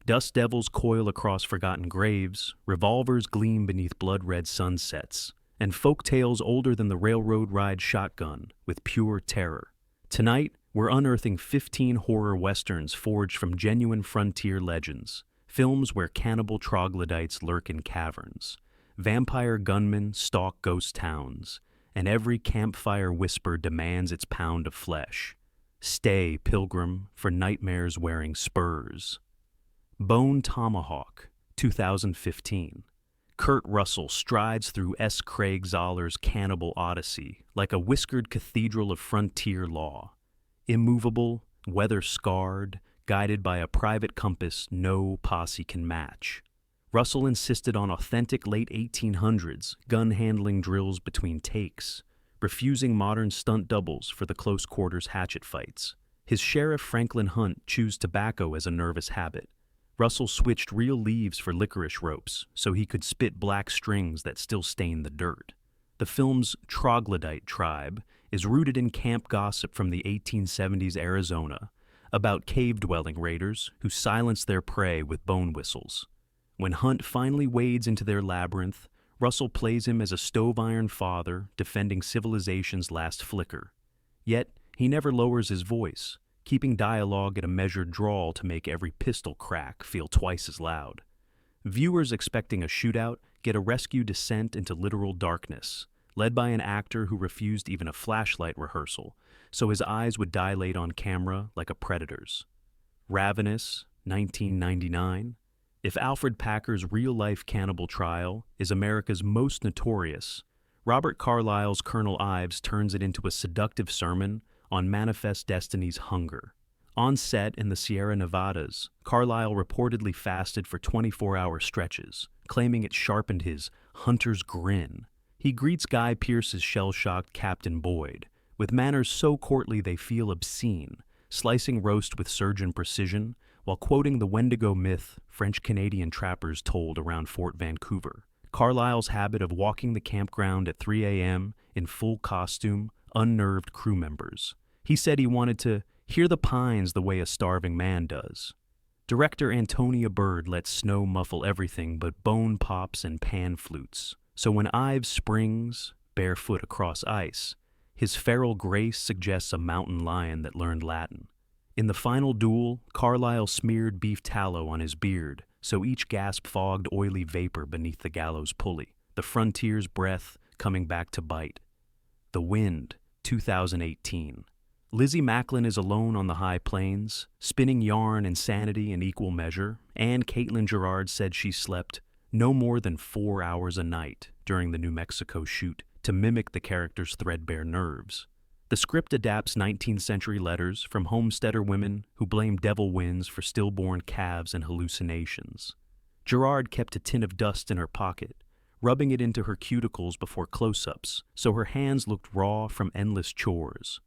Dust devils coil across forgotten graves, revolvers gleam beneath blood-red sunsets, and folk tales older than the railroad ride shotgun with pure terror. Tonight, we're unearthing 15 horror westerns forged from genuine frontier legends, films where cannibal troglodytes lurk in caverns, vampire gunmen stalk ghost towns, and every campfire whisper demands its pound of flesh. Stay, pilgrim, for nightmares wearing spurs. Bone Tomahawk, 2015. Kurt Russell strides through S. Craig Zahler's Cannibal Odyssey like a whiskered cathedral of frontier law. Immovable, weather-scarred, guided by a private compass no posse can match. Russell insisted on authentic late 1800s gun-handling drills between takes, refusing modern stunt doubles for the close-quarters hatchet fights. His sheriff Franklin Hunt chews tobacco as a nervous habit. Russell switched real leaves for licorice ropes so he could spit black strings that still stain the dirt. The film's Troglodyte Tribe is rooted in camp gossip from the 1870s Arizona about cave-dwelling raiders who silence their prey with bone whistles. When Hunt finally wades into their labyrinth, Russell plays him as a stove-iron father defending civilization's last flicker. Yet, he never lowers his voice, keeping dialogue at a measured drawl to make every pistol crack feel twice as loud. Viewers expecting a shootout get a rescue descent into literal darkness, led by an actor who refused even a flashlight rehearsal, so his eyes would dilate on camera like a predator's. Ravenous, 1999. If Alfred Packer's real-life cannibal trial is America's most notorious, Robert Carlyle's Colonel Ives turns it into a seductive sermon on Manifest Destiny's hunger. On set in the Sierra Nevadas, Carlyle reportedly fasted for 24-hour stretches, claiming it sharpened his hunter's grin. He greets Guy Pearce's shell-shocked Captain Boyd, with manners so courtly they feel obscene, slicing roast with surgeon precision, while quoting the Wendigo myth French-Canadian trappers told around Fort Vancouver. Carlyle's habit of walking the campground at 3 a.m. in full costume unnerved crew members. He said he wanted to hear the pines the way a starving man does. Director Antonia Bird lets snow muffle everything but bone pops and pan flutes, so when Ives springs, barefoot across ice, his feral grace suggests a mountain lion that learned Latin. In the final duel, Carlyle smeared beef tallow on his beard, so each gasp fogged oily vapor beneath the gallows pulley, the frontier's breath coming back to bite. The Wind, 2018. Lizzie Macklin is alone on the high plains, spinning yarn and sanity in equal measure, and Caitlin Gerard said she slept no more than 4 hours a night during the New Mexico shoot to mimic the character's threadbare nerves. The script adapts 19th century letters from homesteader women who blame devil winds for stillborn calves and hallucinations. Gerard kept a tin of dust in her pocket, rubbing it into her cuticles before close-ups, so her hands looked raw from endless chores.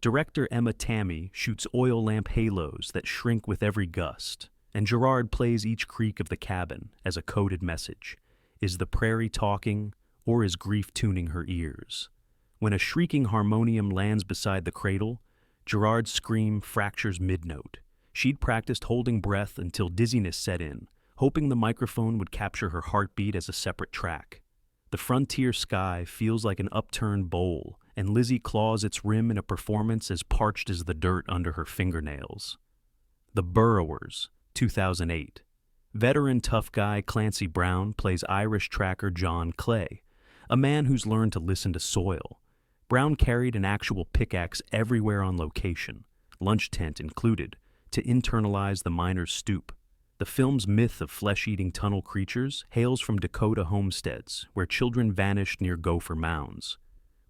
Director Emma Tammy shoots oil lamp halos that shrink with every gust, and Gerard plays each creak of the cabin as a coded message. Is the prairie talking, or is grief tuning her ears? When a shrieking harmonium lands beside the cradle, Gerard's scream fractures mid-note. She'd practiced holding breath until dizziness set in, hoping the microphone would capture her heartbeat as a separate track. The frontier sky feels like an upturned bowl, and Lizzie claws its rim in a performance as parched as the dirt under her fingernails. The Burers, 2008. Veteran tough guy Clancy Brown plays Irish tracker John Clay, a man who's learned to listen to soil. Brown carried an actual pickaxe everywhere on location, lunch tent included, to internalize the miner's stoop. The film's myth of flesh-eating tunnel creatures hails from Dakota homesteads, where children vanished near gopher mounds.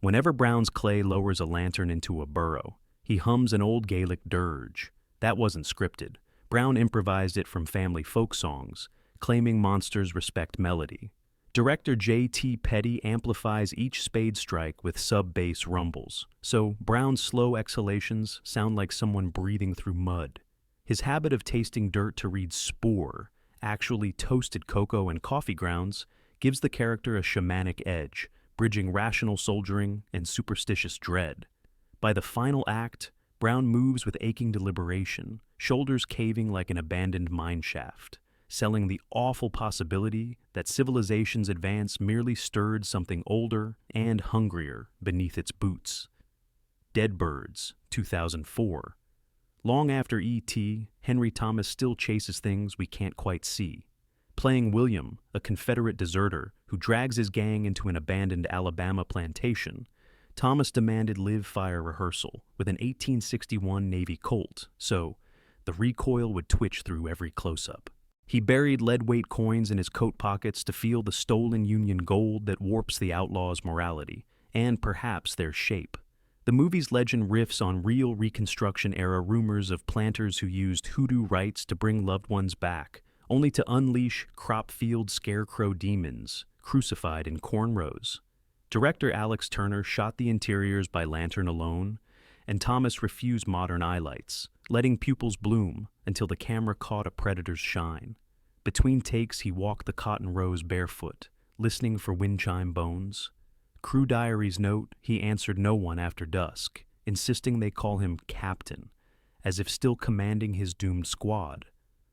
Whenever Brown's Clay lowers a lantern into a burrow, he hums an old Gaelic dirge. That wasn't scripted. Brown improvised it from family folk songs, claiming monsters respect melody. Director J.T. Petty amplifies each spade strike with sub-bass rumbles, so Brown's slow exhalations sound like someone breathing through mud. His habit of tasting dirt to read spoor, actually toasted cocoa and coffee grounds, gives the character a shamanic edge, bridging rational soldiering and superstitious dread. By the final act, Brown moves with aching deliberation, shoulders caving like an abandoned mine shaft, selling the awful possibility that civilization's advance merely stirred something older and hungrier beneath its boots. Dead Birds, 2004. Long after E.T., Henry Thomas still chases things we can't quite see. Playing William, a Confederate deserter who drags his gang into an abandoned Alabama plantation, Thomas demanded live-fire rehearsal with an 1861 Navy Colt, so the recoil would twitch through every close-up. He buried lead-weight coins in his coat pockets to feel the stolen Union gold that warps the outlaws' morality, and perhaps their shape. The movie's legend riffs on real Reconstruction-era rumors of planters who used hoodoo rites to bring loved ones back, only to unleash crop-field scarecrow demons, crucified in cornrows. Director Alex Turner shot the interiors by lantern alone, and Thomas refused modern eye lights, letting pupils bloom until the camera caught a predator's shine. Between takes, he walked the cotton rows barefoot, listening for wind chime bones. Crew diaries note he answered no one after dusk, insisting they call him Captain, as if still commanding his doomed squad.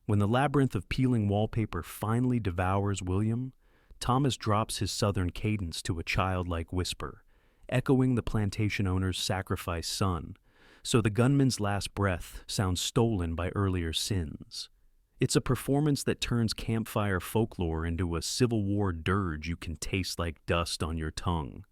When the labyrinth of peeling wallpaper finally devours William, Thomas drops his southern cadence to a childlike whisper, echoing the plantation owner's sacrificed son, so the gunman's last breath sounds stolen by earlier sins. It's a performance that turns campfire folklore into a Civil War dirge you can taste like dust on your tongue.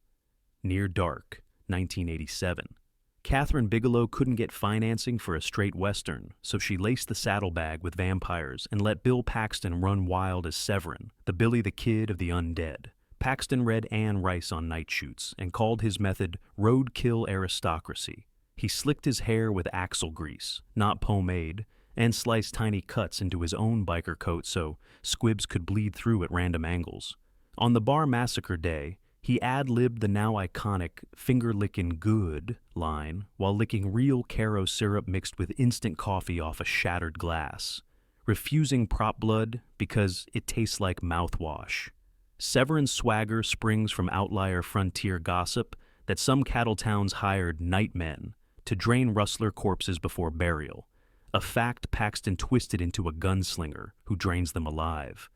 Near Dark, 1987. Catherine Bigelow couldn't get financing for a straight Western, so she laced the saddlebag with vampires and let Bill Paxton run wild as Severin, the Billy the Kid of the Undead. Paxton read Anne Rice on night shoots and called his method roadkill aristocracy. He slicked his hair with axle grease, not pomade, and sliced tiny cuts into his own biker coat so squibs could bleed through at random angles. On the bar massacre day, he ad-libbed the now iconic finger-lickin' good line while licking real Caro syrup mixed with instant coffee off a shattered glass, refusing prop blood because it tastes like mouthwash. Severin's swagger springs from outlier frontier gossip that some cattle towns hired nightmen to drain rustler corpses before burial, a fact Paxton twisted into a gunslinger who drains them alive.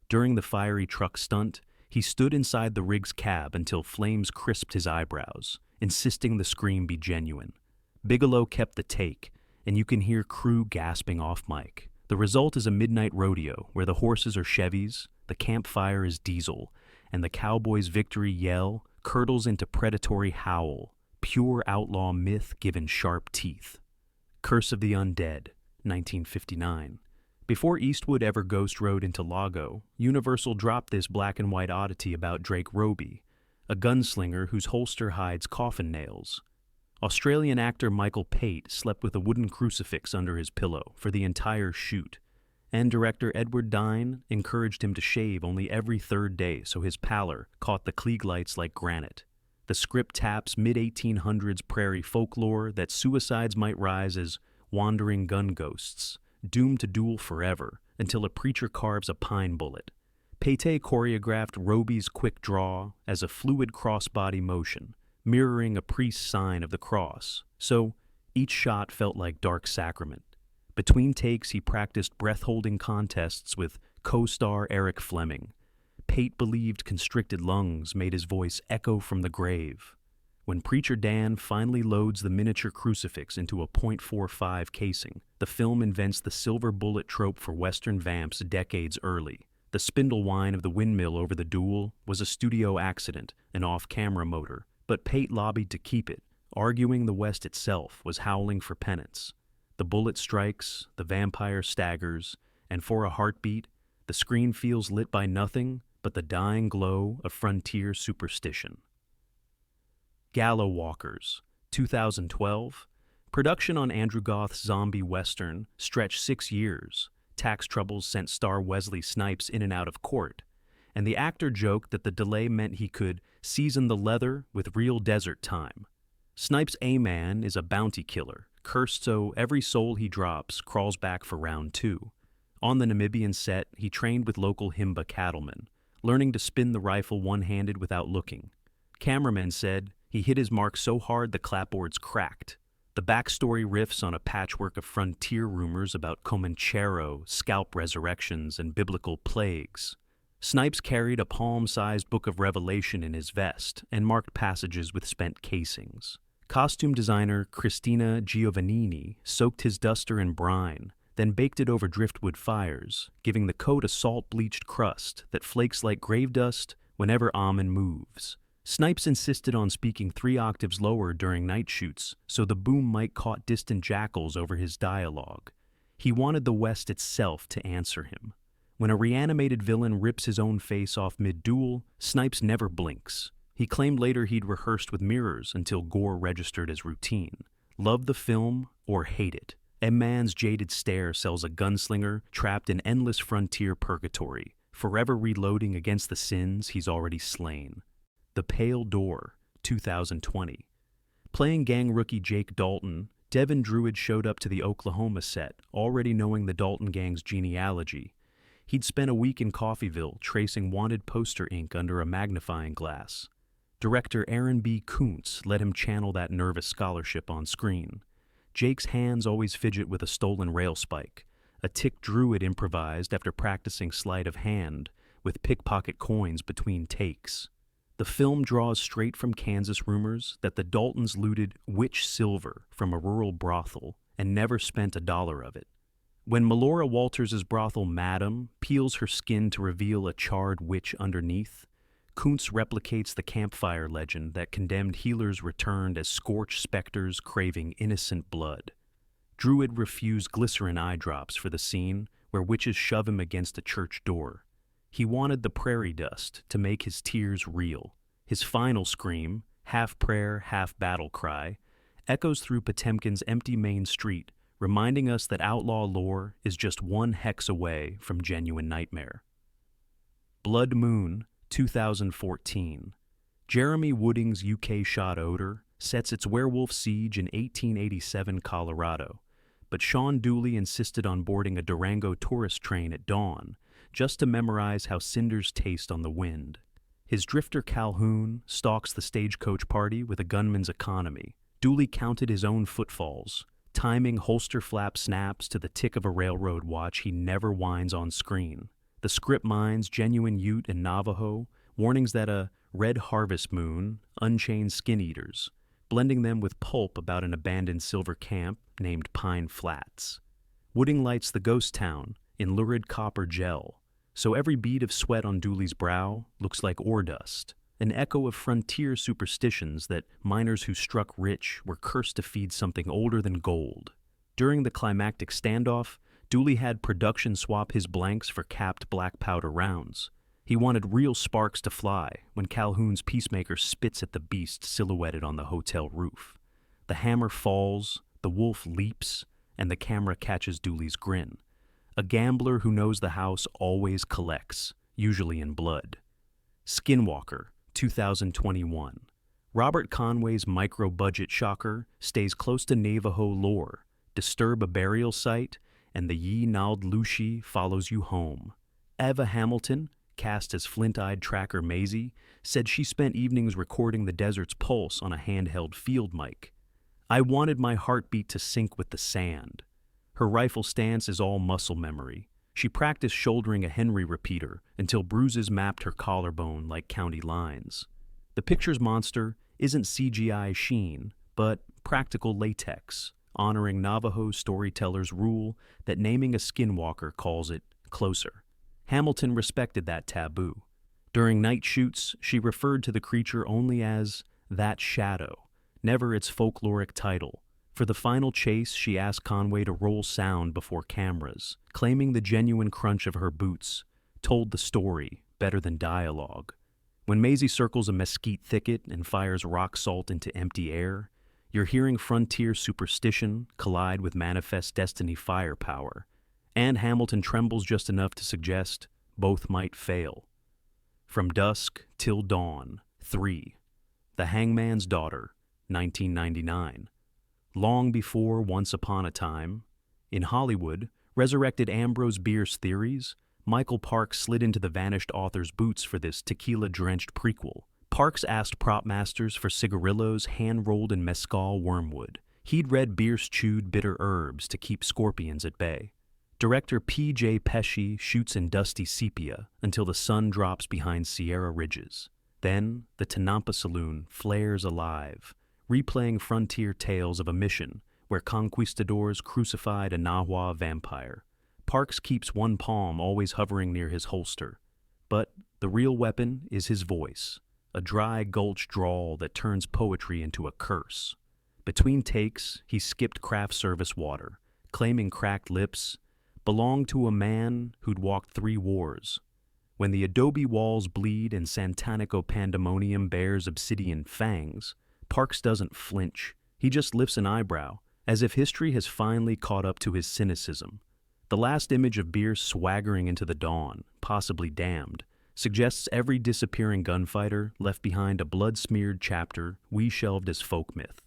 During the fiery truck stunt, he stood inside the rig's cab until flames crisped his eyebrows, insisting the scream be genuine. Bigelow kept the take, and you can hear crew gasping off mic. The result is a midnight rodeo where the horses are Chevys, the campfire is diesel, and the cowboy's victory yell curdles into predatory howl, pure outlaw myth given sharp teeth. Curse of the Undead, 1959. Before Eastwood ever ghost rode into Lago, Universal dropped this black and white oddity about Drake Roby, a gunslinger whose holster hides coffin nails. Australian actor Michael Pate slept with a wooden crucifix under his pillow for the entire shoot, and director Edward Dine encouraged him to shave only every third day so his pallor caught the Klieg lights like granite. The script taps mid-1800s prairie folklore that suicides might rise as wandering gun ghosts, doomed to duel forever until a preacher carves a pine bullet. Pate choreographed Roby's quick draw as a fluid crossbody motion, mirroring a priest's sign of the cross, so each shot felt like dark sacrament. Between takes, he practiced breath-holding contests with co-star Eric Fleming. Pate believed constricted lungs made his voice echo from the grave. When Preacher Dan finally loads the miniature crucifix into a .45 casing, the film invents the silver bullet trope for Western vamps decades early. The spindle whine of the windmill over the duel was a studio accident, an off-camera motor, but Pate lobbied to keep it, arguing the West itself was howling for penance. The bullet strikes, the vampire staggers, and for a heartbeat, the screen feels lit by nothing but the dying glow of frontier superstition. Gallow Walkers, 2012. Production on Andrew Goth's zombie western stretched 6 years. Tax troubles sent star Wesley Snipes in and out of court, and the actor joked that the delay meant he could season the leather with real desert time. Snipes' A-Man is a bounty killer, cursed so every soul he drops crawls back for round 2. On the Namibian set, he trained with local Himba cattlemen, learning to spin the rifle one-handed without looking. Cameramen said he hit his mark so hard the clapboards cracked. The backstory riffs on a patchwork of frontier rumors about Comanchero, scalp resurrections, and biblical plagues. Snipes carried a palm-sized book of Revelation in his vest and marked passages with spent casings. Costume designer Cristina Giovannini soaked his duster in brine, then baked it over driftwood fires, giving the coat a salt-bleached crust that flakes like grave dust whenever Amen moves. Snipes insisted on speaking 3 octaves lower during night shoots so the boom mic caught distant jackals over his dialogue. He wanted the West itself to answer him. When a reanimated villain rips his own face off mid-duel, Snipes never blinks. He claimed later he'd rehearsed with mirrors until gore registered as routine. Love the film or hate it, a man's jaded stare sells a gunslinger trapped in endless frontier purgatory, forever reloading against the sins he's already slain. The Pale Door, 2020. Playing gang rookie Jake Dalton, Devin Druid showed up to the Oklahoma set, already knowing the Dalton gang's genealogy. He'd spent a week in Coffeyville tracing wanted poster ink under a magnifying glass. Director Aaron B. Kuntz let him channel that nervous scholarship on screen. Jake's hands always fidget with a stolen rail spike. A tick Druid improvised after practicing sleight of hand, with pickpocket coins between takes. The film draws straight from Kansas rumors that the Daltons looted witch silver from a rural brothel and never spent $1 of it. When Melora Walters' brothel Madam peels her skin to reveal a charred witch underneath, Kuntz replicates the campfire legend that condemned healers returned as scorched specters craving innocent blood. Druid refused glycerin eye drops for the scene where witches shove him against a church door. He wanted the prairie dust to make his tears real. His final scream, half prayer, half battle cry, echoes through Potemkin's empty main street, reminding us that outlaw lore is just 1 hex away from genuine nightmare. Blood Moon, 2014. Jeremy Wooding's UK shot Odor sets its werewolf siege in 1887 Colorado, but Sean Dooley insisted on boarding a Durango tourist train at dawn just to memorize how cinders taste on the wind. His drifter Calhoun stalks the stagecoach party with a gunman's economy. Dooley counted his own footfalls, timing holster flap snaps to the tick of a railroad watch he never winds on screen. The script mines genuine Ute and Navajo, warnings that a red harvest moon unchained skin eaters, blending them with pulp about an abandoned silver camp named Pine Flats. Wooding lights the ghost town in lurid copper gel, so every bead of sweat on Dooley's brow looks like ore dust, an echo of frontier superstitions that miners who struck rich were cursed to feed something older than gold. During the climactic standoff, Dooley had production swap his blanks for capped black powder rounds. He wanted real sparks to fly when Calhoun's peacemaker spits at the beast silhouetted on the hotel roof. The hammer falls, the wolf leaps, and the camera catches Dooley's grin. A gambler who knows the house always collects, usually in blood. Skinwalker, 2021. Robert Conway's micro-budget shocker stays close to Navajo lore, disturb a burial site, and the Ye Nald Lushi follows you home. Eva Hamilton, cast as flint-eyed tracker Maisie, said she spent evenings recording the desert's pulse on a handheld field mic. I wanted my heartbeat to sync with the sand. Her rifle stance is all muscle memory. She practiced shouldering a Henry repeater until bruises mapped her collarbone like county lines. The picture's monster isn't CGI sheen, but practical latex, honoring Navajo storytellers' rule that naming a skinwalker calls it closer. Hamilton respected that taboo. During night shoots, she referred to the creature only as that shadow, never its folkloric title. For the final chase, she asked Conway to roll sound before cameras, claiming the genuine crunch of her boots told the story better than dialogue. When Maisie circles a mesquite thicket and fires rock salt into empty air, you're hearing frontier superstition collide with manifest destiny firepower, and Hamilton trembles just enough to suggest both might fail. From Dusk Till Dawn, 3. The Hangman's Daughter, 1999. Long before Once Upon a Time, in Hollywood, resurrected Ambrose Bierce's theories, Michael Parks slid into the vanished author's boots for this tequila-drenched prequel. Parks asked prop masters for cigarillos hand-rolled in mescal wormwood. He'd read Bierce chewed bitter herbs to keep scorpions at bay. Director P.J. Pesci shoots in dusty sepia until the sun drops behind Sierra Ridges. Then, the Tanampa Saloon flares alive, replaying frontier tales of a mission where conquistadors crucified a Nahua vampire. Parks keeps one palm always hovering near his holster. But the real weapon is his voice, a dry gulch drawl that turns poetry into a curse. Between takes, he skipped craft service water, claiming cracked lips belonged to a man who'd walked 3 wars. When the adobe walls bleed and Santanico pandemonium bears obsidian fangs, Parks doesn't flinch. He just lifts an eyebrow, as if history has finally caught up to his cynicism. The last image of Bierce swaggering into the dawn, possibly damned, suggests every disappearing gunfighter left behind a blood-smeared chapter we shelved as folk myth.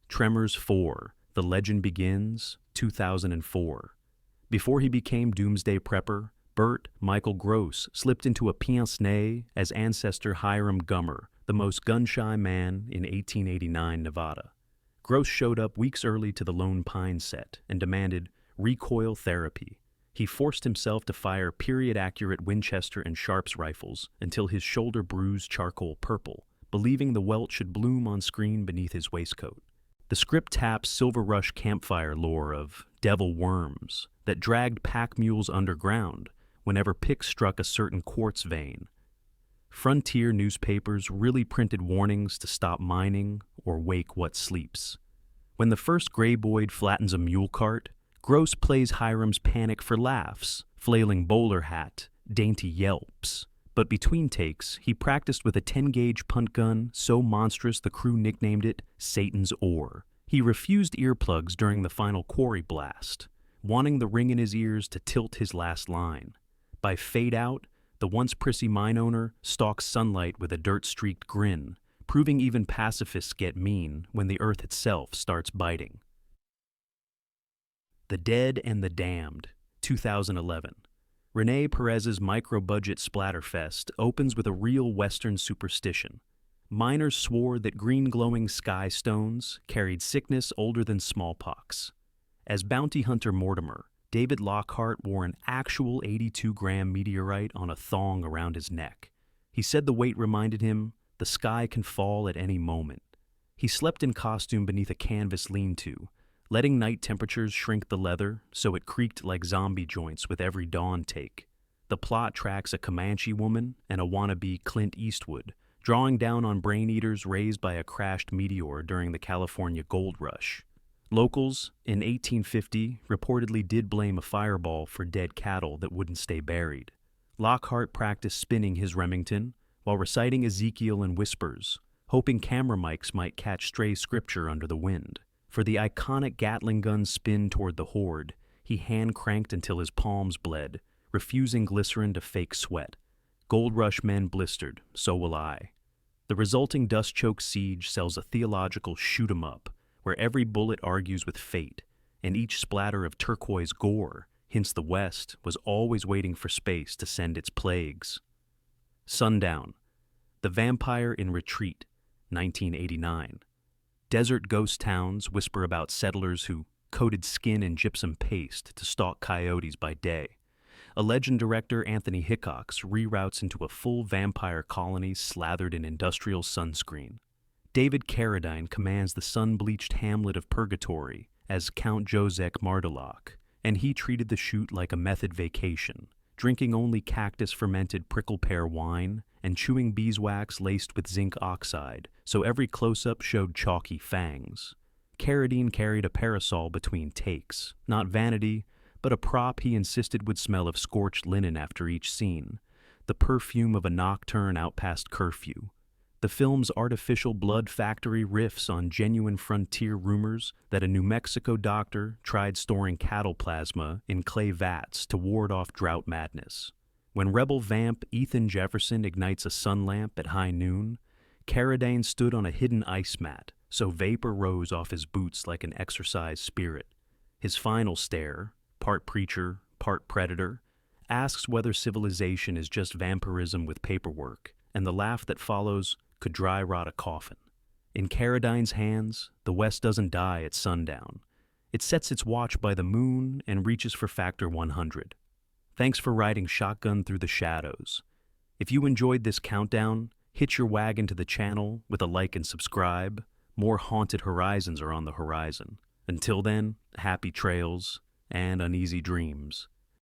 Tremors 4, The Legend Begins, 2004. Before he became doomsday prepper, Burt Michael Gross slipped into a pince-nez as ancestor Hiram Gummer, the most gun-shy man in 1889 Nevada. Gross showed up weeks early to the Lone Pine set and demanded recoil therapy. He forced himself to fire period-accurate Winchester and Sharps rifles until his shoulder bruised charcoal purple, believing the welt should bloom on screen beneath his waistcoat. The script taps Silver Rush campfire lore of devil worms that dragged pack mules underground whenever picks struck a certain quartz vein. Frontier newspapers really printed warnings to stop mining or wake what sleeps. When the first grayboyd flattens a mule cart, Gross plays Hiram's panic for laughs, flailing bowler hat, dainty yelps. But between takes, he practiced with a 10-gauge punt gun so monstrous the crew nicknamed it Satan's Oar. He refused earplugs during the final quarry blast, wanting the ring in his ears to tilt his last line. By fade out, the once prissy mine owner stalks sunlight with a dirt-streaked grin, proving even pacifists get mean when the earth itself starts biting. The Dead and the Damned, 2011. Rene Perez's micro-budget Splatterfest opens with a real Western superstition. Miners swore that green-glowing sky stones carried sickness older than smallpox. As bounty hunter Mortimer, David Lockhart wore an actual 82-gram meteorite on a thong around his neck. He said the weight reminded him the sky can fall at any moment. He slept in costume beneath a canvas lean-to, letting night temperatures shrink the leather so it creaked like zombie joints with every dawn take. The plot tracks a Comanche woman and a wannabe Clint Eastwood, drawing down on brain eaters raised by a crashed meteor during the California gold rush. Locals, in 1850, reportedly did blame a fireball for dead cattle that wouldn't stay buried. Lockhart practiced spinning his Remington while reciting Ezekiel in whispers, hoping camera mics might catch stray scripture under the wind. For the iconic Gatling gun spin toward the horde, he hand-cranked until his palms bled, refusing glycerin to fake sweat. Gold Rush men blistered, so will I. The resulting dust-choked siege sells a theological shoot-'em-up, where every bullet argues with fate, and each splatter of turquoise gore hints the West was always waiting for space to send its plagues. Sundown, The Vampire in Retreat, 1989. Desert ghost towns whisper about settlers who coated skin in gypsum paste to stalk coyotes by day. A legend director, Anthony Hickox, reroutes into a full vampire colony slathered in industrial sunscreen. David Carradine commands the sun-bleached hamlet of Purgatory as Count Josek Mardalok, and he treated the shoot like a method vacation, drinking only cactus-fermented prickle pear wine and chewing beeswax laced with zinc oxide, so every close-up showed chalky fangs. Carradine carried a parasol between takes, not vanity, but a prop he insisted would smell of scorched linen after each scene, the perfume of a nocturne out past curfew. The film's artificial blood factory riffs on genuine frontier rumors that a New Mexico doctor tried storing cattle plasma in clay vats to ward off drought madness. When rebel vamp Ethan Jefferson ignites a sun lamp at high noon, Carradine stood on a hidden ice mat, so vapor rose off his boots like an exorcised spirit. His final stare, part preacher, part predator, asks whether civilization is just vampirism with paperwork, and the laugh that follows could dry rot a coffin. In Caradine's hands, the West doesn't die at sundown. It sets its watch by the moon and reaches for Factor 100. Thanks for riding shotgun through the shadows. If you enjoyed this countdown, hitch your wagon to the channel with a like and subscribe. More haunted horizons are on the horizon. Until then, happy trails and uneasy dreams.